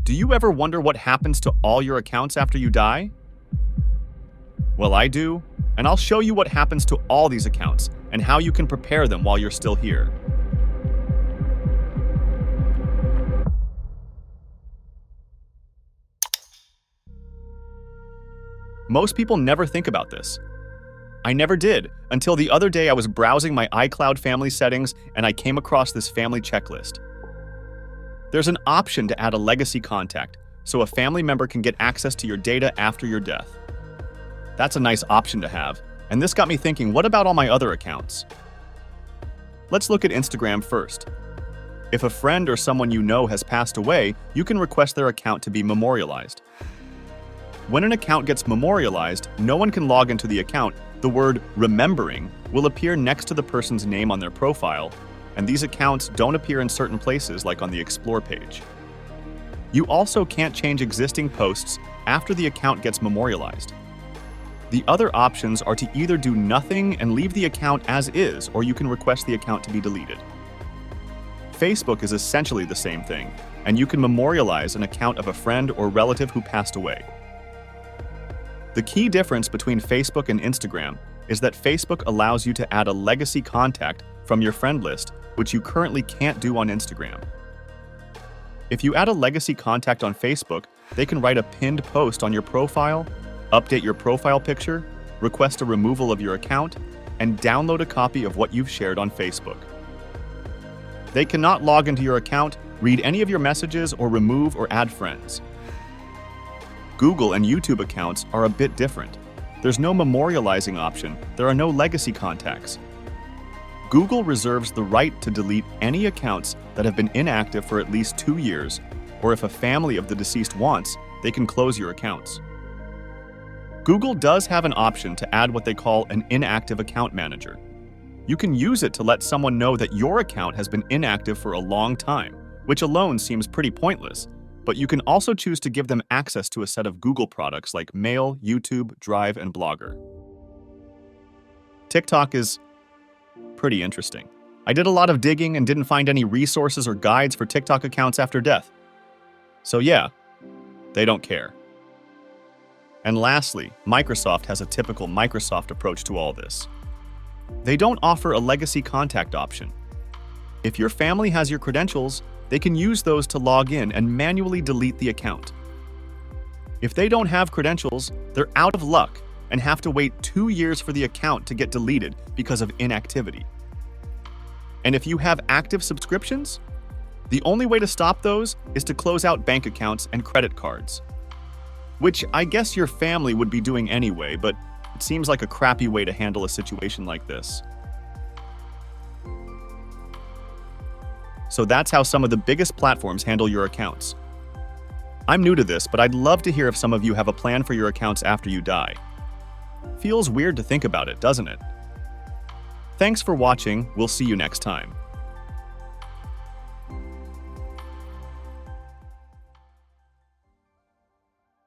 Do you ever wonder what happens to all your accounts after you die? Well, I do, and I'll show you what happens to all these accounts and how you can prepare them while you're still here. Most people never think about this. I never did until the other day I was browsing my iCloud family settings and I came across this family checklist. There's an option to add a legacy contact so a family member can get access to your data after your death. That's a nice option to have, and this got me thinking, what about all my other accounts? Let's look at Instagram first. If a friend or someone you know has passed away, you can request their account to be memorialized. When an account gets memorialized, no one can log into the account. The word remembering will appear next to the person's name on their profile, and these accounts don't appear in certain places like on the Explore page. You also can't change existing posts after the account gets memorialized. The other options are to either do nothing and leave the account as is, or you can request the account to be deleted. Facebook is essentially the same thing, and you can memorialize an account of a friend or relative who passed away. The key difference between Facebook and Instagram is that Facebook allows you to add a legacy contact from your friend list, which you currently can't do on Instagram. If you add a legacy contact on Facebook, they can write a pinned post on your profile, update your profile picture, request a removal of your account, and download a copy of what you've shared on Facebook. They cannot log into your account, read any of your messages, or remove or add friends. Google and YouTube accounts are a bit different. There's no memorializing option, there are no legacy contacts. Google reserves the right to delete any accounts that have been inactive for at least 2 years, or if a family of the deceased wants, they can close your accounts. Google does have an option to add what they call an inactive account manager. You can use it to let someone know that your account has been inactive for a long time, which alone seems pretty pointless, but you can also choose to give them access to a set of Google products like Mail, YouTube, Drive, and Blogger. TikTok is pretty interesting. I did a lot of digging and didn't find any resources or guides for TikTok accounts after death. So yeah, they don't care. And lastly, Microsoft has a typical Microsoft approach to all this. They don't offer a legacy contact option. If your family has your credentials, they can use those to log in and manually delete the account. If they don't have credentials, they're out of luck and have to wait 2 years for the account to get deleted because of inactivity. And if you have active subscriptions, the only way to stop those is to close out bank accounts and credit cards. Which I guess your family would be doing anyway, but it seems like a crappy way to handle a situation like this. So that's how some of the biggest platforms handle your accounts. I'm new to this, but I'd love to hear if some of you have a plan for your accounts after you die. Feels weird to think about it, doesn't it? Thanks for watching. We'll see you next time.